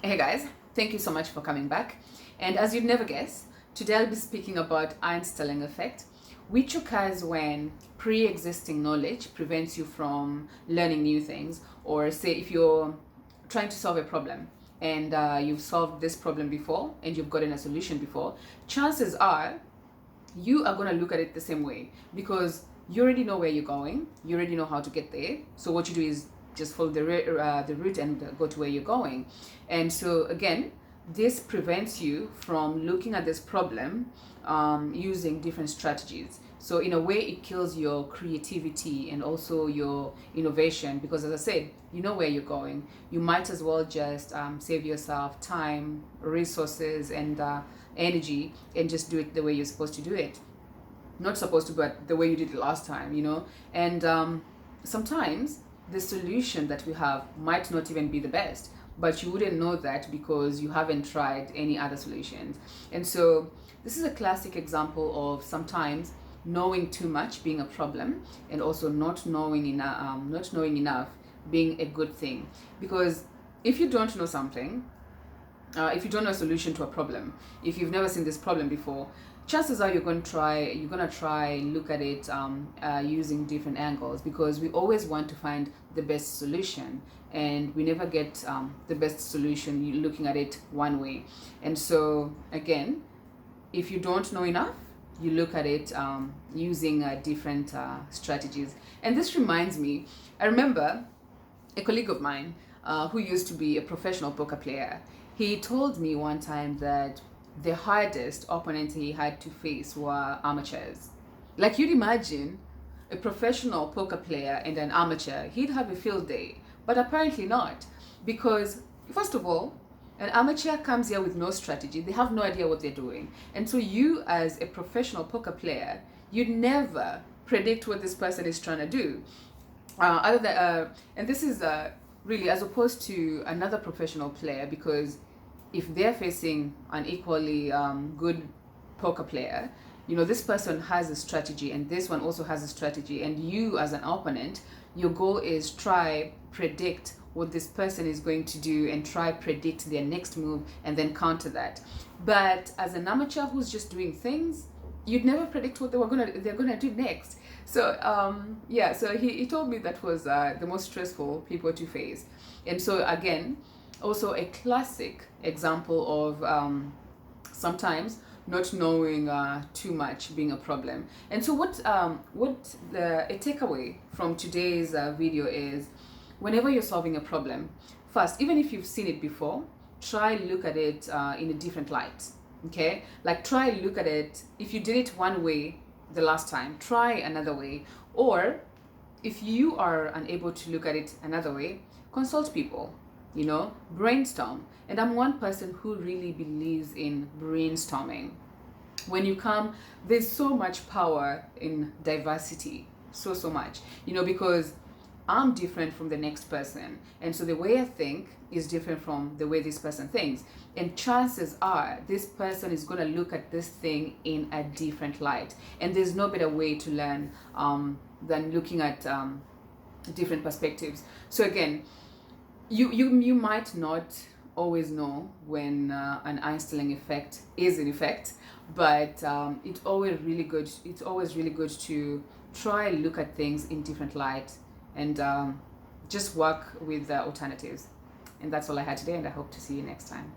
Hey guys, thank you so much for coming back. And as you'd never guess, today I'll be speaking about Einstellung Effect, which occurs when pre-existing knowledge prevents you from learning new things. Or say if you're trying to solve a problem and you've solved this problem before and you've gotten a solution before, chances are you are going to look at it the same way because you already know where you're going, you already know how to get there. So what you do is just follow the route and go to where you're going. And so again, this prevents you from looking at this problem using different strategies. So in a way, it kills your creativity and also your innovation because, as I said, you know where you're going. You might as well just save yourself time, resources, and energy, and just do it the way you're supposed to do it. Not supposed to, but the way you did it last time. And sometimes the solution that we have might not even be the best, but you wouldn't know that because you haven't tried any other solutions. And so this is a classic example of sometimes knowing too much being a problem and also not knowing enough being a good thing. Because if you don't know something, if you don't know a solution to a problem, if you've never seen this problem before, chances are you're gonna try look at it using different angles, because we always want to find the best solution, and we never get the best solution looking at it one way. And so again, if you don't know enough, you look at it using different strategies. And this reminds me, I remember a colleague of mine who used to be a professional poker player. He told me one time that the hardest opponent he had to face were amateurs. Like, you'd imagine a professional poker player and an amateur, he'd have a field day, but apparently not. Because, first of all, an amateur comes here with no strategy, they have no idea what they're doing. And so, you, as a professional poker player, you'd never predict what this person is trying to do. And this is really as opposed to another professional player, because if they're facing an equally good poker player, this person has a strategy and this one also has a strategy, and you as an opponent, your goal is try predict what this person is going to do and try predict their next move and then counter that. But as an amateur who's just doing things, you'd never predict what they're gonna do next. So so he told me that was the most stressful people to face. And so again, also a classic example of sometimes not knowing too much being a problem. And so a takeaway from today's video is, whenever you're solving a problem, first, even if you've seen it before, try look at it in a different light. Okay, like try look at it. If you did it one way the last time, try another way. Or if you are unable to look at it another way, consult people, brainstorm. And I'm one person who really believes in brainstorming. When you come, there's so much power in diversity, so much, because I'm different from the next person, and so the way I think is different from the way this person thinks, and chances are this person is going to look at this thing in a different light, and there's no better way to learn than looking at different perspectives. So again, you might not always know when an Einstellung effect is in effect, but it's always really good to try look at things in different light and just work with the alternatives. And that's all I had today, and I hope to see you next time.